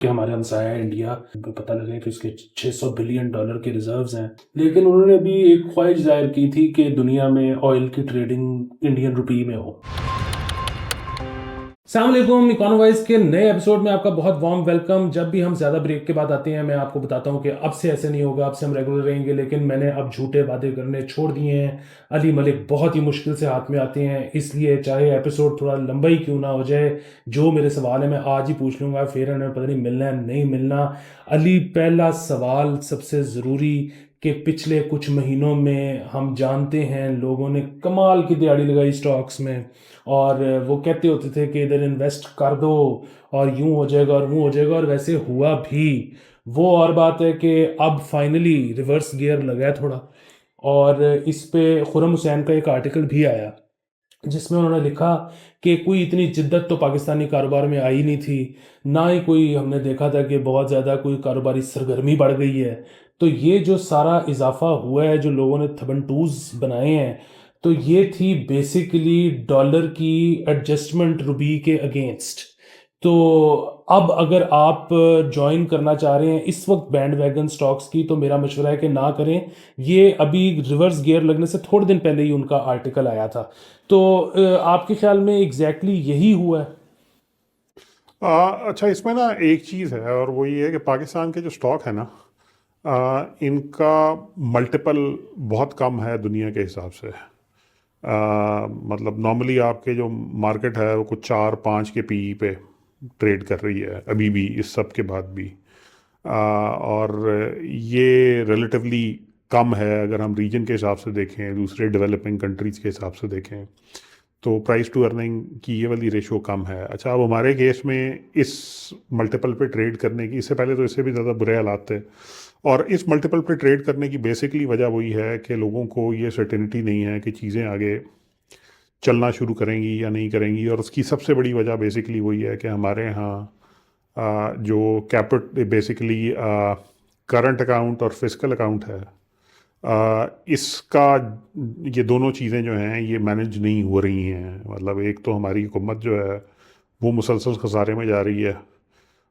کہ ہمارے ہمسایہ انڈیا پتہ لگے کہ اس کے $600 بلین کے ریزروز ہیں، لیکن انہوں نے بھی ایک خواہش ظاہر کی تھی کہ دنیا میں آئل کی ٹریڈنگ انڈین روپی میں ہو۔ السلام علیکم، اکانو وائز کے نئے ایپیسوڈ میں آپ کا بہت وارم ویلکم۔ جب بھی ہم زیادہ بریک کے بعد آتے ہیں میں آپ کو بتاتا ہوں کہ اب سے ایسے نہیں ہوگا، اب سے ہم ریگولر رہیں گے، لیکن میں نے اب جھوٹے وعدے کرنے چھوڑ دیے ہیں۔ علی ملک بہت ہی مشکل سے ہاتھ میں آتے ہیں، اس لیے چاہے ایپیسوڈ تھوڑا لمبا ہی کیوں نہ ہو جائے، جو میرے سوال ہے میں آج ہی پوچھ لوں گا، پھر انہیں پتہ نہیں ملنا ہے نہیں ملنا۔ علی، پہلا سوال سب سے ضروری کہ پچھلے کچھ مہینوں میں ہم جانتے ہیں لوگوں نے کمال کی دیہڑی لگائی سٹاکس میں، اور وہ کہتے ہوتے تھے کہ ادھر انویسٹ کر دو اور یوں ہو جائے گا اور وہ ہو جائے گا، اور ویسے ہوا بھی۔ وہ اور بات ہے کہ اب فائنلی ریورس گیئر لگا ہے تھوڑا، اور اس پہ خرم حسین کا ایک آرٹیکل بھی آیا جس میں انہوں نے لکھا کہ کوئی اتنی جدت تو پاکستانی کاروبار میں آئی نہیں تھی، نہ ہی کوئی ہم نے دیکھا تھا کہ بہت زیادہ کوئی کاروباری سرگرمی بڑھ گئی ہے۔ تو یہ جو سارا اضافہ ہوا ہے، جو لوگوں نے تھبنٹوز بنائے ہیں، تو یہ تھی بیسیکلی ڈالر کی ایڈجسٹمنٹ روپی کے اگینسٹ۔ تو اب اگر آپ جوائن کرنا چاہ رہے ہیں اس وقت بینڈ ویگن سٹاکس کی، تو میرا مشورہ ہے کہ نہ کریں۔ یہ ابھی ریورس گیئر لگنے سے تھوڑے دن پہلے ہی ان کا آرٹیکل آیا تھا۔ تو آپ کے خیال میں ایگزیکٹلی یہی ہوا ہے؟ اچھا، اس میں نا ایک چیز ہے، اور وہ یہ ہے کہ پاکستان کے جو سٹاک ہے نا، ان کا ملٹیپل بہت کم ہے دنیا کے حساب سے۔ مطلب نارملی آپ کے جو مارکیٹ ہے وہ کچھ 4-5 کے پی ای پہ ٹریڈ کر رہی ہے ابھی بھی، اس سب کے بعد بھی۔ اور یہ ریلیٹیولی کم ہے اگر ہم ریجن کے حساب سے دیکھیں، دوسرے ڈیولپنگ کنٹریز کے حساب سے دیکھیں تو پرائز ٹو ارننگ کی یہ والی ریشو کم ہے۔ اچھا، اب ہمارے کیس میں اس ملٹیپل پہ ٹریڈ کرنے کی، اس سے پہلے تو اس سے بھی زیادہ برے حالات تھے، اور اس ملٹیپل پہ ٹریڈ کرنے کی بیسکلی وجہ وہی ہے کہ لوگوں کو یہ سرٹینٹی نہیں ہے کہ چیزیں آگے چلنا شروع کریں گی یا نہیں کریں گی، اور اس کی سب سے بڑی وجہ بیسکلی وہی ہے کہ ہمارے ہاں جو بیسکلی کرنٹ اکاؤنٹ اور فسکل اکاؤنٹ ہے، اس کا یہ دونوں چیزیں جو ہیں یہ مینج نہیں ہو رہی ہیں۔ مطلب ایک تو ہماری حکومت جو ہے وہ مسلسل خسارے میں جا رہی ہے،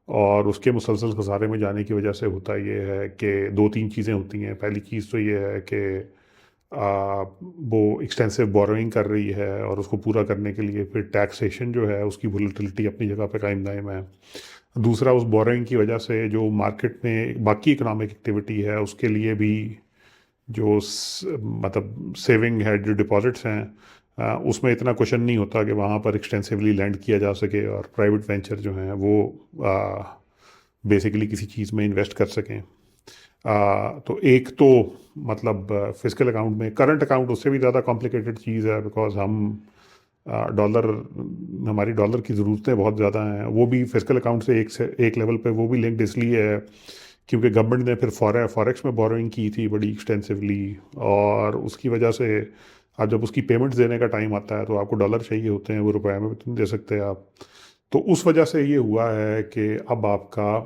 اور اس کے مسلسل خسارے میں جانے کی وجہ سے ہوتا یہ ہے کہ 2-3 چیزیں ہوتی ہیں۔ پہلی چیز تو یہ ہے کہ وہ ایکسٹینسو بوروئنگ کر رہی ہے، اور اس کو پورا کرنے کے لیے پھر ٹیکسیشن جو ہے اس کی ولیٹیلٹی اپنی جگہ پہ قائم دائم ہے۔ دوسرا، اس بوروئنگ کی وجہ سے جو مارکیٹ میں باقی اکنامک ایکٹیویٹی ہے اس کے لیے بھی جو مطلب سیونگ ہے، جو ڈپازٹس ہیں، اس میں اتنا کوشن نہیں ہوتا کہ وہاں پر ایکسٹینسولی لینڈ کیا جا سکے اور پرائیویٹ وینچر جو ہیں وہ بیسیکلی کسی چیز میں انویسٹ کر سکیں۔ تو ایک تو مطلب فسکل اکاؤنٹ میں، کرنٹ اکاؤنٹ اس سے بھی زیادہ کمپلیکیٹڈ چیز ہے، بیکاز ہماری ڈالر کی ضرورتیں بہت زیادہ ہیں۔ وہ بھی فسکل اکاؤنٹ سے ایک لیول پہ وہ بھی لنکڈ اس لیے ہے کیونکہ گورنمنٹ نے پھر فوریکس میں بوروئنگ کی تھی بڑی ایکسٹینسولی، اور اس کی وجہ سے اب جب اس کی پیمنٹس دینے کا ٹائم آتا ہے تو آپ کو ڈالر چاہیے ہوتے ہیں، وہ روپے میں بھی نہیں دے سکتے آپ۔ تو اس وجہ سے یہ ہوا ہے کہ اب آپ کا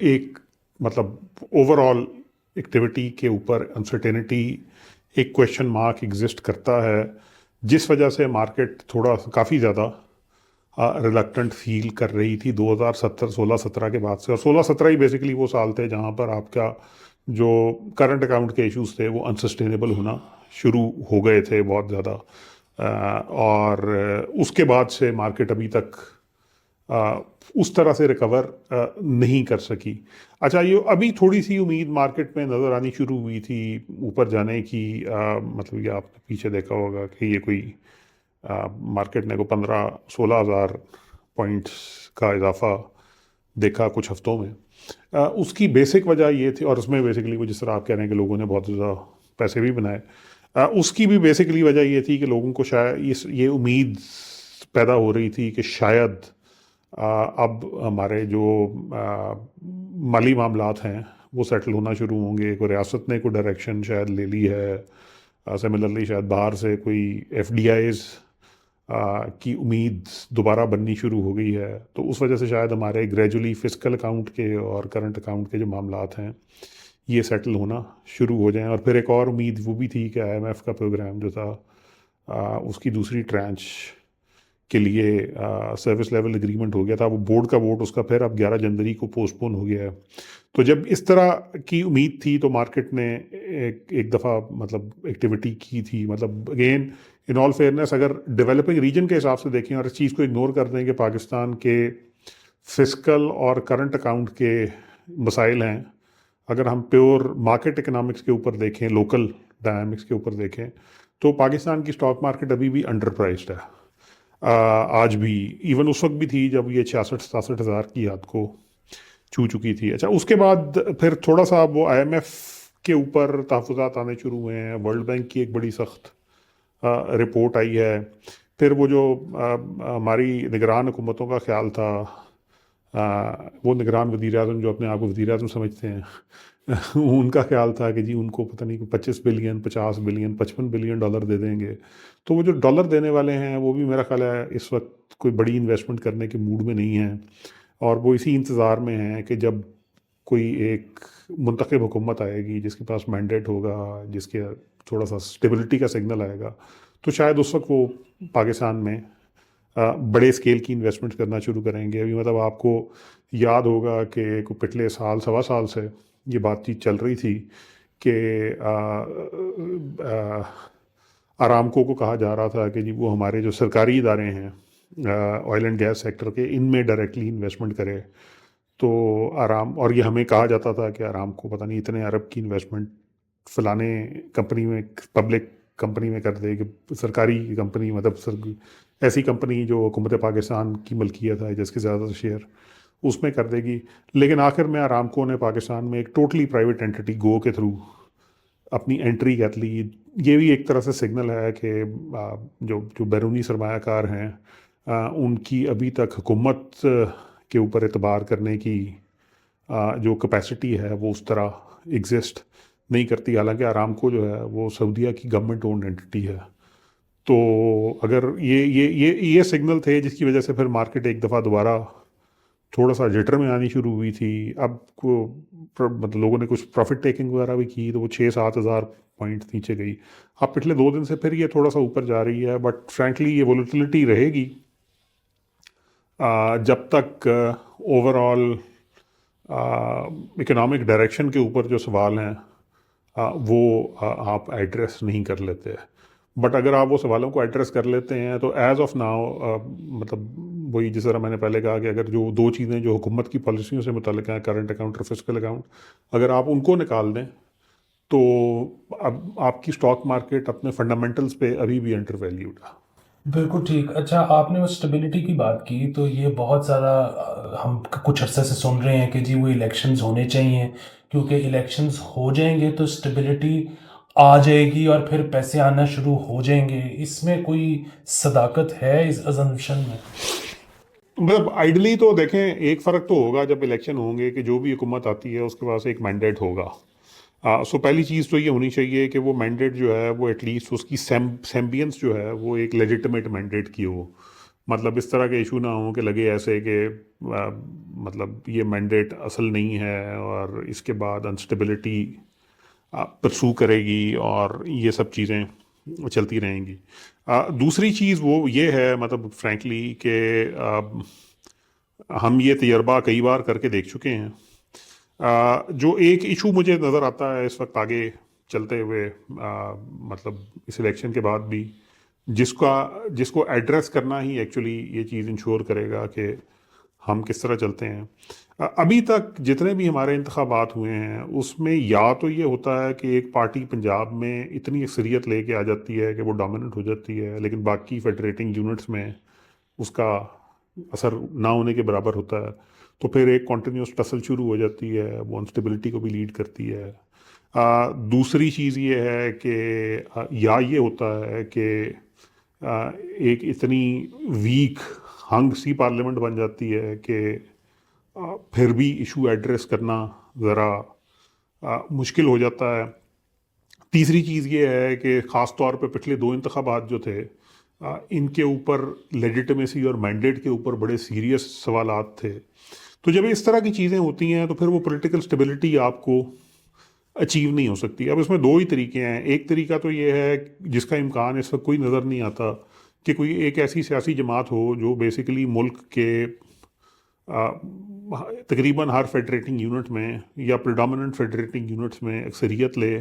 ایک مطلب اوور آل ایکٹیویٹی کے اوپر انسرٹینٹی، ایک کویشچن مارک ایگزسٹ کرتا ہے، جس وجہ سے مارکیٹ تھوڑا کافی زیادہ ریلکٹنٹ فیل کر رہی تھی 2016-17 کے بعد سے۔ اور 16-17 ہی بیسکلی وہ سال تھے جہاں پر آپ کا جو کرنٹ اکاؤنٹ کے ایشوز تھے وہ انسسٹینیبل ہونا شروع ہو گئے تھے بہت زیادہ، اور اس کے بعد سے مارکیٹ ابھی تک اس طرح سے ریکور نہیں کر سکی۔ اچھا، یہ ابھی تھوڑی سی امید مارکیٹ میں نظر آنی شروع ہوئی تھی اوپر جانے کی، مطلب یہ آپ نے پیچھے دیکھا ہوگا کہ یہ کوئی مارکیٹ نے کو 15-16 ہزار پوائنٹس کا اضافہ دیکھا کچھ ہفتوں میں۔ اس کی بیسک وجہ یہ تھی، اور اس میں بیسکلی وہ جس طرح آپ کہہ رہے ہیں کہ لوگوں نے بہت زیادہ پیسے بھی بنائے، اس کی بھی بیسکلی وجہ یہ تھی کہ لوگوں کو شاید یہ امید پیدا ہو رہی تھی کہ شاید اب ہمارے جو مالی معاملات ہیں وہ سیٹل ہونا شروع ہوں گے، کوئی ریاست نے کوئی ڈائریکشن شاید لے لی ہے، سملرلی شاید باہر سے کوئی ایف ڈی آئیز کی امید دوبارہ بننی شروع ہو گئی ہے۔ تو اس وجہ سے شاید ہمارے گریجولی فسکل اکاؤنٹ کے اور کرنٹ اکاؤنٹ کے جو معاملات ہیں یہ سیٹل ہونا شروع ہو جائیں۔ اور پھر ایک اور امید وہ بھی تھی کہ آئی ایم ایف کا پروگرام جو تھا اس کی دوسری ٹرانچ کے لیے سروس لیول اگریمنٹ ہو گیا تھا. وہ بورڈ کا ووٹ اس کا پھر اب 11 جنوری کو پوسٹ پون ہو گیا ہے. تو جب اس طرح کی امید تھی تو مارکیٹ نے ایک دفعہ مطلب ایکٹیویٹی کی تھی. مطلب اگین ان آل فیئرنیس اگر ڈیولپنگ ریجن کے حساب سے دیکھیں اور اس چیز کو اگنور کر دیں کہ پاکستان کے فسکل اور کرنٹ اکاؤنٹ کے مسائل ہیں, اگر ہم پیور مارکیٹ اکنامکس کے اوپر دیکھیں, لوکل ڈائنامکس کے اوپر دیکھیں, تو پاکستان کی اسٹاک مارکیٹ ابھی بھی انڈر پرائزڈ ہے. آج بھی ایون اس وقت بھی تھی جب یہ 66-67 ہزار کی حد کو چھو چکی تھی. اچھا اس کے بعد پھر تھوڑا سا وہ آئی ایم ایف کے اوپر تحفظات آنے شروع ہوئے ہیں. ورلڈ بینک کی ایک بڑی سخت رپورٹ آئی ہے. پھر وہ جو ہماری نگران حکومتوں کا خیال تھا, وہ نگران وزیر اعظم جو اپنے آپ کو وزیر اعظم سمجھتے ہیں, ان کا خیال تھا کہ جی ان کو پتہ نہیں 25 بلین 50 بلین 55 بلین ڈالر دے دیں گے. تو وہ جو ڈالر دینے والے ہیں وہ بھی میرا خیال ہے اس وقت کوئی بڑی انویسٹمنٹ کرنے کے موڈ میں نہیں ہیں, اور وہ اسی انتظار میں ہیں کہ جب کوئی ایک منتخب حکومت آئے گی جس کے پاس مینڈیٹ ہوگا, جس کے تھوڑا سا اسٹیبلٹی کا سگنل آئے گا, تو شاید اس وقت وہ پاکستان میں بڑے اسکیل کی انویسٹمنٹ کرنا شروع کریں گے. ابھی مطلب آپ کو یاد ہوگا کہ پچھلے سال سوا سال سے یہ بات چیت چل رہی تھی کہ آرامکو کو کہا جا رہا تھا کہ جی وہ ہمارے جو سرکاری ادارے ہیں آئل اینڈ گیس سیکٹر کے, ان میں ڈائریکٹلی انویسٹمنٹ کرے. تو اور یہ ہمیں کہا جاتا تھا کہ آرامکو پتہ نہیں اتنے ارب کی انویسٹمنٹ فلانے کمپنی میں, پبلک کمپنی میں کر دے, کہ سرکاری کمپنی مطلب ایسی کمپنی جو حکومت پاکستان کی ملکیت ہے جس کے زیادہ شیئر اس میں کر دے گی. لیکن آخر میں آرامکو نے پاکستان میں ایک ٹوٹلی پرائیویٹ اینٹی گو کے تھرو اپنی انٹری کر لی. یہ بھی ایک طرح سے سگنل ہے کہ جو بیرونی سرمایہ کار ہیں ان کی ابھی تک حکومت کے اوپر اعتبار کرنے کی جو کیپیسٹی ہے وہ اس طرح ایگزسٹ نہیں کرتی. حالانکہ آرامکو جو ہے وہ سعودیہ کی گورنمنٹ اونڈ اینٹی ہے. تو اگر یہ سگنل تھے جس کی وجہ سے پھر مارکیٹ ایک دفعہ دوبارہ تھوڑا سا جٹر میں آنی شروع ہوئی تھی. اب مطلب لوگوں نے کچھ پروفٹ ٹیکنگ وغیرہ بھی کی تو وہ 6-7 ہزار پوائنٹ نیچے گئی. اب پچھلے 2 دن سے پھر یہ تھوڑا سا اوپر جا رہی ہے, بٹ فرینکلی یہ وولیٹیلیٹی رہے گی جب تک اوور آل اکنامک ڈائریکشن کے اوپر جو سوال ہیں وہ آپ ایڈریس نہیں کر لیتے. بٹ اگر آپ وہ سوالوں کو ایڈریس کر لیتے ہیں تو ایز آف ناؤ مطلب وہی جس طرح میں نے پہلے کہا کہ اگر جو 2 چیزیں جو حکومت کی پالیسیوں سے متعلق ہیں, کرنٹ اکاؤنٹ اور فسکل اکاؤنٹ, اگر آپ ان کو نکال دیں تو اب آپ کی اسٹاک مارکیٹ اپنے فنڈامنٹلز پہ ابھی بھی انڈر ویلیوڈ ہے. بالکل ٹھیک. اچھا آپ نے وہ اسٹیبلٹی کی بات کی, تو یہ بہت زیادہ ہم کچھ عرصے سے سن رہے ہیں کہ جی وہ الیکشنز ہونے چاہیے, کیونکہ الیکشنز ہو جائیں گے تو اسٹیبلٹی آ جائے گی اور پھر پیسے آنا شروع ہو جائیں گے. اس میں کوئی صداقت ہے اس ازمپشن میں؟ مطلب آئیڈلی تو دیکھیں ایک فرق تو ہوگا جب الیکشن ہوں گے کہ جو بھی حکومت آتی ہے اس کے پاس ایک مینڈیٹ ہوگا. سو پہلی چیز تو یہ ہونی چاہیے کہ وہ مینڈیٹ جو ہے وہ ایٹ لیسٹ اس کی سیمبینس جو ہے وہ ایک لیجیٹمیٹ مینڈیٹ کی ہو. مطلب اس طرح کے ایشو نہ ہوں کہ لگے ایسے کہ مطلب یہ مینڈیٹ اصل نہیں ہے اور اس کے بعد انسٹیبلٹی پرسو کرے گی اور یہ سب چیزیں چلتی رہیں گی. دوسری چیز وہ یہ ہے مطلب فرینکلی کہ ہم یہ تجربہ کئی بار کر کے دیکھ چکے ہیں. جو ایک ایشو مجھے نظر آتا ہے اس وقت آگے چلتے ہوئے مطلب اس الیکشن کے بعد بھی جس کو ایڈریس کرنا ہی ایکچولی یہ چیز انشور کرے گا کہ ہم کس طرح چلتے ہیں. ابھی تک جتنے بھی ہمارے انتخابات ہوئے ہیں اس میں یا تو یہ ہوتا ہے کہ ایک پارٹی پنجاب میں اتنی اکثریت لے کے آ جاتی ہے کہ وہ ڈومیننٹ ہو جاتی ہے, لیکن باقی فیڈریٹنگ یونٹس میں اس کا اثر نہ ہونے کے برابر ہوتا ہے. تو پھر ایک کنٹینیوس ٹسل شروع ہو جاتی ہے, وہ انسٹیبلٹی کو بھی لیڈ کرتی ہے. دوسری چیز یہ ہے کہ یا یہ ہوتا ہے کہ ایک اتنی ویک ہنگ سی پارلیمنٹ بن جاتی ہے کہ پھر بھی ایشو ایڈریس کرنا ذرا مشکل ہو جاتا ہے. تیسری چیز یہ ہے کہ خاص طور پہ پچھلے 2 انتخابات جو تھے ان کے اوپر لیجیٹمیسی اور مینڈیٹ کے اوپر بڑے سیریس سوالات تھے. تو جب اس طرح کی چیزیں ہوتی ہیں تو پھر وہ پولیٹیکل سٹیبلٹی آپ کو اچیو نہیں ہو سکتی. اب اس میں 2 ہی طریقے ہیں. ایک طریقہ تو یہ ہے جس کا امکان اس وقت کوئی نظر نہیں آتا کہ کوئی ایک ایسی سیاسی جماعت ہو جو بیسیکلی ملک کے تقریباً ہر فیڈریٹنگ یونٹ میں یا پریڈومیننٹ فیڈریٹنگ یونٹس میں اکثریت لے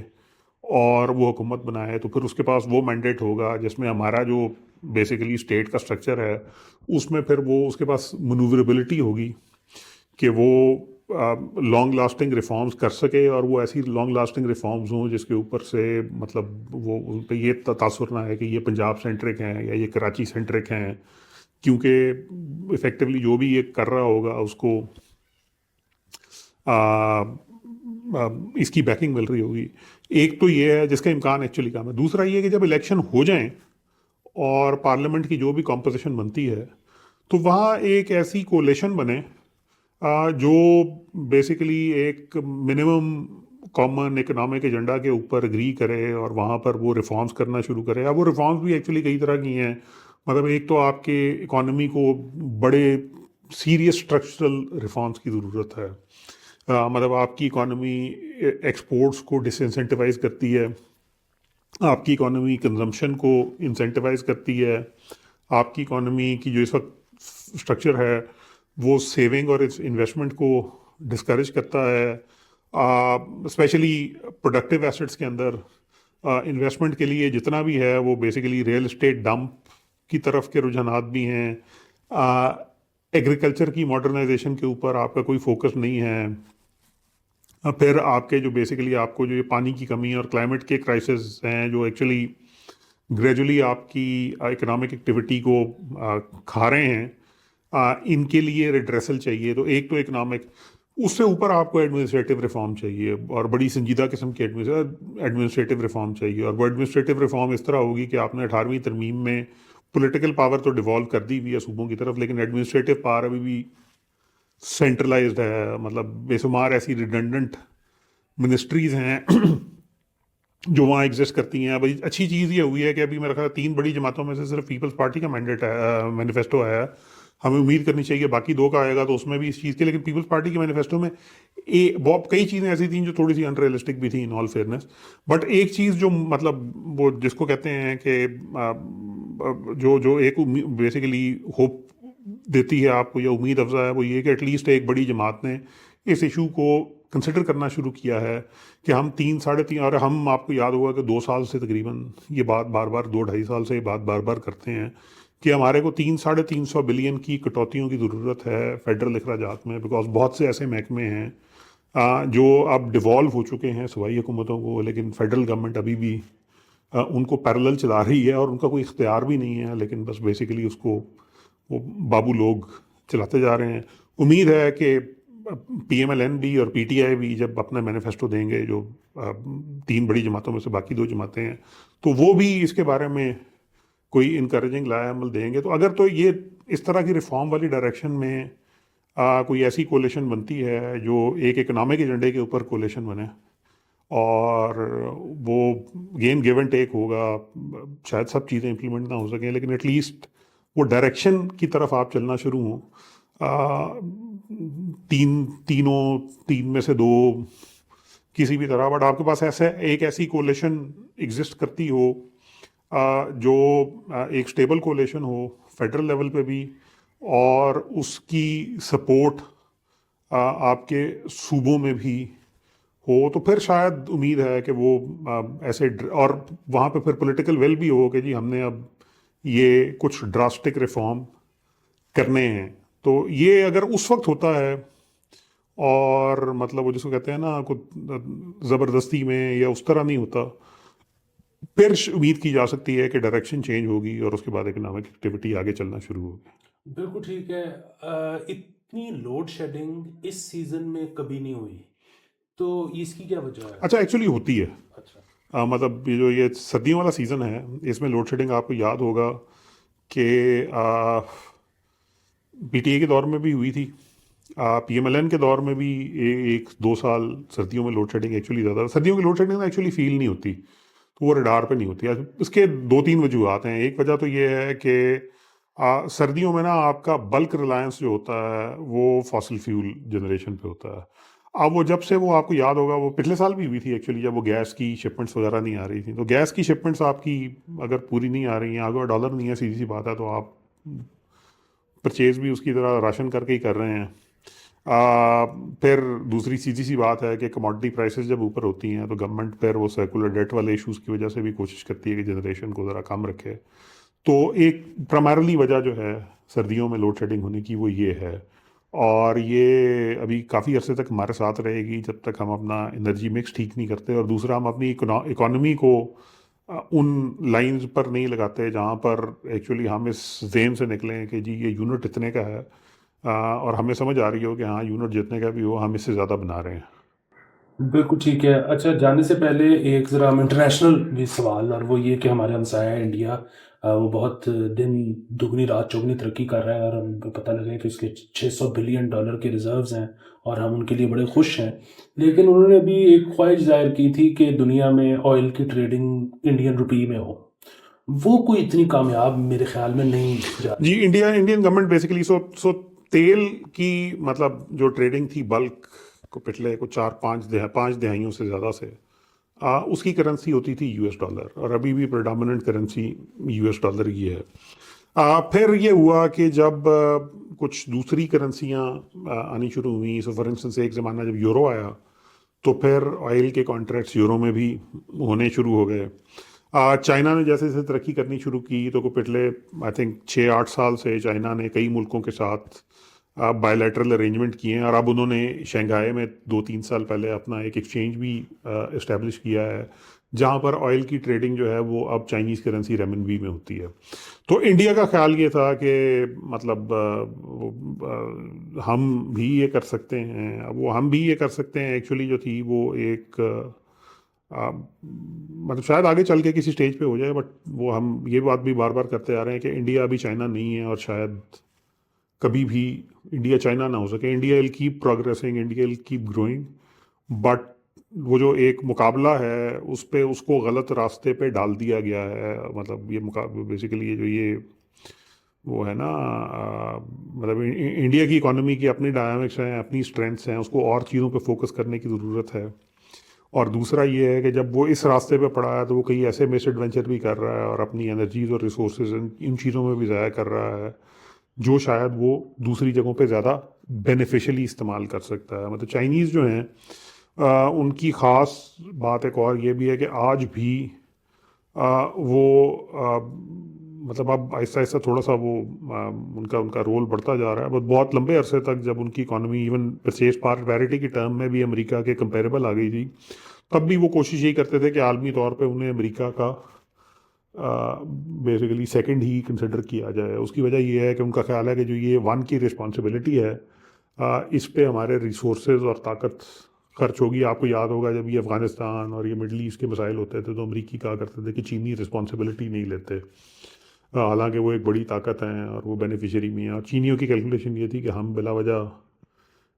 اور وہ حکومت بنائے، تو پھر اس کے پاس وہ مینڈیٹ ہوگا جس میں ہمارا جو بیسیکلی اسٹیٹ کا اسٹرکچر ہے اس میں پھر وہ اس کے پاس منووربلٹی ہوگی کہ وہ لانگ لاسٹنگ ریفارمز کر سکے، اور وہ ایسی لانگ لاسٹنگ ریفارمز ہوں جس کے اوپر سے مطلب وہ ان پہ یہ تاثر نہ ہے کہ یہ پنجاب سینٹرک ہیں یا یہ کراچی سینٹرک ہیں، کیونکہ افیکٹولی جو بھی یہ کر رہا ہوگا اس کو اس کی بیکنگ مل رہی ہوگی۔ ایک تو یہ ہے جس کا امکان ایکچولی کام ہے، دوسرا یہ کہ جب الیکشن ہو جائیں اور پارلیمنٹ کی جو بھی کمپوزیشن بنتی ہے تو وہاں ایک ایسی کولیشن بنے جو بیسیکلی ایک منیمم کامن اکنامک ایجنڈا کے اوپر اگری کرے اور وہاں پر وہ ریفارمز کرنا شروع کرے۔ اب وہ ریفارمز بھی ایکچولی کئی طرح کی ہیں، مطلب ایک تو آپ کے اکانومی کو بڑے سیریس اسٹرکچرل ریفارمز کی ضرورت ہے، مطلب آپ کی اکانومی ایکسپورٹس کو ڈس انسینٹیوائز کرتی ہے، آپ کی اکانومی کنزمپشن کو انسینٹیوائز کرتی ہے، آپ کی اکانومی کی جو اس وقت اسٹرکچر ہے وہ سیونگ اور انویسٹمنٹ کو ڈسکریج کرتا ہے، اسپیشلی پروڈکٹیو ایسٹس کے اندر انویسٹمنٹ کے لیے جتنا بھی ہے وہ بیسیکلی ریئل اسٹیٹ ڈمپ کی طرف کے رجحانات بھی ہیں، ایگریکلچر کی ماڈرنائزیشن کے اوپر آپ کا کوئی فوکس نہیں ہے، پھر آپ کے جو بیسیکلی آپ کو جو یہ پانی کی کمی اور کلائمیٹ کے کرائسس ہیں جو ایکچولی گریجولی آپ کی اکنامک ایکٹیویٹی کو کھا رہے ہیں، ان کے لیے ریڈریسل چاہیے۔ تو ایک تو اکنامک، اس سے اوپر آپ کو ایڈمنسٹریٹو ریفارم چاہیے اور بڑی سنجیدہ قسم کی ایڈمنسٹریٹو ریفارم چاہیے، اور وہ ایڈمنسٹریٹو ریفارم اس طرح ہوگی کہ آپ نے 18ویں ترمیم میں پولیٹیکل پاور تو ڈیوالو کر دی ہوئی ہے صوبوں کی طرف، لیکن ایڈمنسٹریٹو پاور ابھی بھی سینٹرلائزڈ ہے، مطلب بے شمار ایسی ریڈنڈنٹ منسٹریز ہیں جو وہاں ایگزسٹ کرتی ہیں۔ اب اچھی چیز یہ ہوئی ہے کہ ابھی میرا خیال 3 بڑی جماعتوں میں سے صرف پیپلز پارٹی کا مینیفیسٹو آیا ہے، ہمیں امید کرنی چاہیے باقی 2 کا آئے گا تو اس میں بھی اس چیز کے، لیکن پیپلز پارٹی کے مینیفیسٹو میں بہت کئی چیزیں ایسی تھیں جو تھوڑی سی ان ریئلسٹک بھی تھیں ان آل فیئرنیس، بٹ ایک چیز جو مطلب وہ جس کو کہتے ہیں کہ جو ایک بیسیکلی ہوپ دیتی ہے آپ کو یا امید افزا ہے، وہ یہ کہ ایٹ لیسٹ ایک بڑی جماعت نے اس ایشو کو کنسیڈر کرنا شروع کیا ہے کہ ہم 3 ساڑھے 3، اور ہم آپ کو یاد ہوگا کہ 2 سال سے تقریباً یہ بات بار بار 2 ڈھائی سال سے یہ بات بار بار کرتے ہیں کہ ہمارے کو 300-350 بلین کی کٹوتیوں کی ضرورت ہے فیڈرل اخراجات میں، بیکاز بہت سے ایسے محکمے ہیں جو اب ڈیوالو ہو چکے ہیں صوبائی حکومتوں کو، لیکن فیڈرل گورنمنٹ ابھی بھی ان کو پیرلل چلا رہی ہے اور ان کا کوئی اختیار بھی نہیں ہے، لیکن بس بیسیکلی اس کو وہ بابو لوگ چلاتے جا رہے ہیں۔ امید ہے کہ پی ایم ایل این بھی اور پی ٹی آئی بھی جب اپنا مینیفیسٹو دیں گے، جو 3 بڑی جماعتوں میں سے باقی 2 جماعتیں ہیں، تو وہ بھی اس کے بارے میں کوئی انکریجنگ لائے عمل دیں گے۔ تو اگر تو یہ اس طرح کی ریفارم والی ڈائریکشن میں کوئی ایسی کولیشن بنتی ہے جو ایک اکنامک ایجنڈے کے اوپر کولیشن بنے اور وہ گیم گیو اینڈ ٹیک ہوگا، شاید سب چیزیں امپلیمنٹ نہ ہو سکیں لیکن ایٹ لیسٹ وہ ڈائریکشن کی طرف آپ چلنا شروع ہوں، تین میں سے 2 کسی بھی طرح، بٹ آپ کے پاس ایک ایسی کولیشن ایگزسٹ کرتی ہو جو ایک سٹیبل کولیشن ہو فیڈرل لیول پہ بھی، اور اس کی سپورٹ آپ کے صوبوں میں بھی ہو، تو پھر شاید امید ہے کہ وہ ایسے، اور وہاں پہ پھر پولیٹیکل ویل بھی ہو کہ جی ہم نے اب یہ کچھ ڈراسٹک ریفارم کرنے ہیں۔ تو یہ اگر اس وقت ہوتا ہے اور مطلب وہ جس کو کہتے ہیں نا زبردستی میں یا اس طرح نہیں ہوتا، پھر امید کی جا سکتی ہے کہ ڈائریکشن چینج ہوگی اور اس کے بعد اکنامک ایکٹیویٹی آگے چلنا شروع ہوگی۔ بالکل ٹھیک ہے۔ اتنی لوڈ شیڈنگ اس سیزن میں کبھی نہیں ہوئی، تو اس کی کیا وجہ ہے؟ اچھا، ایکچولی ہوتی ہے، اچھا، مطلب یہ سردیوں والا سیزن ہے، اس میں لوڈ شیڈنگ آپ کو یاد ہوگا کہ پی ٹی اے کے دور میں بھی ہوئی تھی، پی ایم ایل این کے دور میں بھی 1-2 سال سردیوں میں لوڈ شیڈنگ ایکچولی زیادہ، سردیوں کی لوڈ شیڈنگ ایکچولی فیل نہیں ہوتی، تو وہ ریڈار پہ نہیں ہوتی۔ اس کے 2-3 وجوہات ہیں۔ ایک وجہ تو یہ ہے کہ سردیوں میں نا آپ کا بلک ریلائنس جو ہوتا ہے وہ فاسل فیول جنریشن پہ ہوتا ہے۔ اب وہ جب سے وہ آپ کو یاد ہوگا وہ پچھلے سال بھی ہوئی تھی ایکچولی، جب وہ گیس کی شپمنٹس وغیرہ نہیں آ رہی تھیں، تو گیس کی شپمنٹس آپ کی اگر پوری نہیں آ رہی ہیں، اگر ڈالر نہیں ہے، سیدھی سی بات ہے، تو آپ پرچیز بھی اس کی طرح راشن کر کے ہی کر رہے ہیں۔ پھر دوسری سیدھی سی بات ہے کہ کموڈٹی پرائسز جب اوپر ہوتی ہیں تو گورنمنٹ پھر وہ سرکولر ڈیٹ والے ایشوز کی وجہ سے بھی کوشش کرتی ہے کہ جنریشن کو ذرا کم رکھے۔ تو ایک پرائمرلی وجہ جو ہے سردیوں میں لوڈ شیڈنگ ہونے کی وہ یہ ہے، اور یہ ابھی کافی عرصے تک ہمارے ساتھ رہے گی جب تک ہم اپنا انرجی مکس ٹھیک نہیں کرتے، اور دوسرا ہم اپنی اکانومی کو ان لائنز پر نہیں لگاتے جہاں پر ایکچولی ہم اس ذہن سے نکلیں کہ جی یہ یونٹ اتنے کا ہے، اور ہمیں سمجھ آ رہی ہو کہ ہاں یونٹ جتنے کا بھی ہو ہم اس سے زیادہ بنا رہے ہیں۔ بالکل ٹھیک ہے۔ اچھا، جانے سے پہلے ایک ذرا ہم انٹرنیشنل بھی سوال، اور وہ یہ کہ ہمارے ہمسایہ انڈیا وہ بہت دن دگنی رات چوگنی ترقی کر رہا ہے، اور ہم کو پتہ لگا ہے کہ اس کے $600 بلین کے ریزروز ہیں، اور ہم ان کے لیے بڑے خوش ہیں۔ لیکن انہوں نے بھی ایک خواہش ظاہر کی تھی کہ دنیا میں آئل کی ٹریڈنگ انڈین روپی میں ہو۔ وہ کوئی اتنی کامیاب میرے خیال میں نہیں جا جی، رہی۔ انڈین گورنمنٹ بیسیکلی سو تیل کی مطلب جو ٹریڈنگ تھی بلک کو پچھلے کو پانچ دہائیوں سے زیادہ سے، اس کی کرنسی ہوتی تھی US ڈالر، اور ابھی بھی پریڈامننٹ کرنسی US ڈالر ہی ہے۔ پھر یہ ہوا کہ جب کچھ دوسری کرنسیاں آنی شروع ہوئیں، سو فار انسٹنس ایک زمانہ جب یورو آیا تو پھر آئل کے کانٹریکٹس یورو میں بھی ہونے شروع ہو گئے۔ چائنا نے جیسے جیسے ترقی کرنی شروع کی تو پچھلے آئی تھنک 6-8 سال سے چائنا نے کئی ملکوں کے ساتھ بائی لیٹرل ارینجمنٹ کیے ہیں، اور اب انہوں نے شنگھائی میں 2-3 سال پہلے اپنا ایک ایکسچینج بھی اسٹیبلش کیا ہے، جہاں پر آئل کی ٹریڈنگ جو ہے وہ اب چائنیز کرنسی رینمنبی میں ہوتی ہے۔ تو انڈیا کا خیال یہ تھا کہ مطلب ہم بھی یہ کر سکتے ہیں، وہ ہم بھی یہ کر سکتے ہیں ایکچولی جو تھی وہ ایک مطلب شاید آگے چل کے کسی سٹیج پہ ہو جائے، بٹ وہ ہم یہ بات بھی بار بار کرتے آ رہے ہیں کہ انڈیا ابھی چائنا نہیں ہے، اور شاید کبھی بھی انڈیا چائنا نہ ہو سکے۔ India will keep progressing, India will keep growing, but وہ جو ایک مقابلہ ہے اس پہ اس کو غلط راستے پہ ڈال دیا گیا ہے۔ مطلب یہ بیسیکلی یہ جو یہ وہ ہے نا، مطلب انڈیا کی اکانومی کی اپنی ڈائنامکس ہیں، اپنی اسٹرینتھس ہیں، اس کو اور چیزوں پہ فوکس کرنے کی ضرورت ہے۔ اور دوسرا یہ ہے کہ جب وہ اس راستے پہ پڑا ہے تو وہ کئی ایسے مس ایڈونچر بھی کر رہا ہے، اور اپنی انرجیز اور ریسورسز ان چیزوں میں بھی ضائع کر رہا ہے جو شاید وہ دوسری جگہوں پہ زیادہ بینیفیشلی استعمال کر سکتا ہے۔ مطلب چائنیز جو ہیں ان کی خاص بات ایک اور یہ بھی ہے کہ آج بھی وہ مطلب اب آہستہ آہستہ تھوڑا سا وہ ان کا رول بڑھتا جا رہا ہے، بٹ بہت لمبے عرصے تک جب ان کی economy even purchase power parity کی ٹرم میں بھی امریکہ کے کمپیریبل آ گئی تھی، تب بھی وہ کوشش یہی کرتے تھے کہ عالمی طور پہ انہیں امریکہ کا بیسیکلی سیکنڈ ہی کنسیڈر کیا جائے۔ اس کی وجہ یہ ہے کہ ان کا خیال ہے کہ جو یہ ون کی رسپانسبلٹی ہے، اس پہ ہمارے ریسورسز اور طاقت خرچ ہوگی۔ آپ کو یاد ہوگا جب یہ افغانستان اور یہ مڈل ایسٹ کے مسائل ہوتے تھے تو امریکی کہا کرتے تھے کہ چینی رسپانسبلٹی نہیں لیتے، حالانکہ وہ ایک بڑی طاقت ہیں اور وہ بینیفیشری بھی ہیں۔ اور چینیوں کی کیلکولیشن یہ تھی کہ ہم بلا وجہ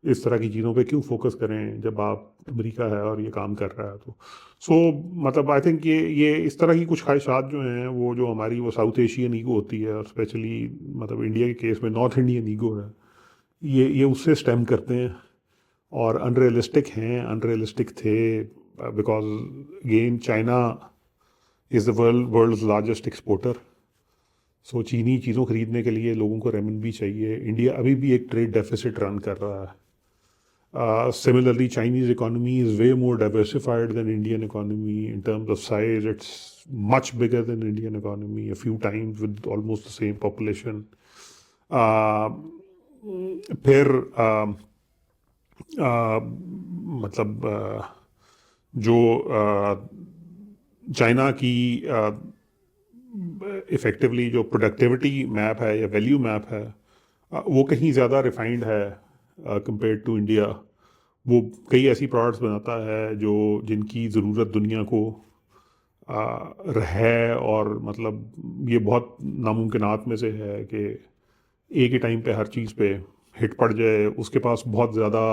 اس طرح کی چیزوں پہ کیوں فوکس کریں جب آپ امریکہ ہے اور یہ کام کر رہا ہے۔ تو سو مطلب آئی تھنک یہ اس طرح کی کچھ خواہشات جو ہیں وہ جو ہماری وہ ساؤتھ ایشین ایگو ہوتی ہے، اور اسپیشلی مطلب انڈیا کے کیس میں نارتھ انڈین ایگو ہے، یہ اس سے سٹیم کرتے ہیں اور ان ریئلسٹک ہیں، ان ریئلسٹک تھے، because again China is the world's largest exporter. So چینی چیزوں خریدنے کے لیے لوگوں کو ریمن بھی چاہیے۔ انڈیا ابھی بھی ایک ٹریڈ ڈیفیسٹ رن کر رہا ہے۔ Similarly, Chinese economy is way more diversified than Indian economy in terms of size. It's much bigger than Indian economy, a few times with almost the same population. پھر مطلب جو China کی effectively جو productivity map ہے یا value map ہے وہ کہیں زیادہ ریفائنڈ ہے کمپیئر ٹو انڈیا۔ وہ کئی ایسی پروڈکٹس بناتا ہے جن کی ضرورت دنیا کو ہے، اور مطلب یہ بہت ناممکنات میں سے ہے کہ ایک ہی ٹائم پہ ہر چیز پہ ہٹ پڑ جائے۔ اس کے پاس بہت زیادہ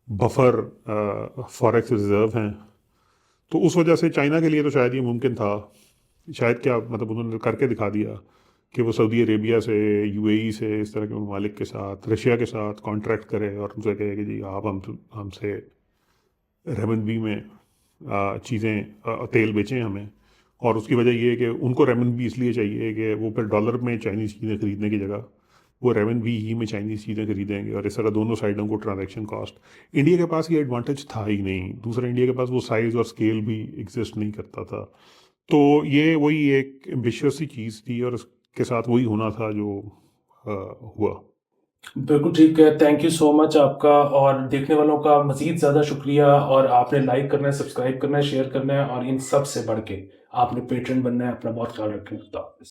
بفر فوریکس ریزرو ہیں، تو اس وجہ سے چائنا کے لیے تو شاید یہ ممکن تھا، شاید کیا مطلب انہوں نے کر کے دکھا دیا کہ وہ سعودی عربیہ سے، UAE سے، اس طرح کے ممالک کے ساتھ، رشیا کے ساتھ کانٹریکٹ کرے اور ان سے کہے کہ جی آپ ہم سے رمنبی میں چیزیں تیل بیچیں ہمیں. اور اس کی وجہ یہ ہے کہ ان کو رمنبی اس لیے چاہیے کہ وہ پھر ڈالر میں چائنیز چیزیں خریدنے کی جگہ وہ رمنبی ہی میں چائنیز چیزیں خریدیں گے، اور اس طرح دونوں سائڈوں کو ٹرانزیکشن کاسٹ. انڈیا کے پاس یہ ایڈوانٹیج تھا ہی نہیں. دوسرا، انڈیا کے پاس وہ سائز اور اسکیل بھی ایگزسٹ نہیں کرتا تھا. تو یہ وہی ایک ایمبیشیس سی چیز تھی، اور اس کے ساتھ وہی ہونا تھا جو ہوا. بالکل ٹھیک ہے. تھینک یو سو مچ آپ کا، اور دیکھنے والوں کا مزید زیادہ شکریہ. اور آپ نے لائک کرنا ہے، سبسکرائب کرنا ہے، شیئر کرنا ہے، اور ان سب سے بڑھ کے آپ نے پیٹرن بننا ہے. اپنا بہت خیال رکھیں. خدا حافظ.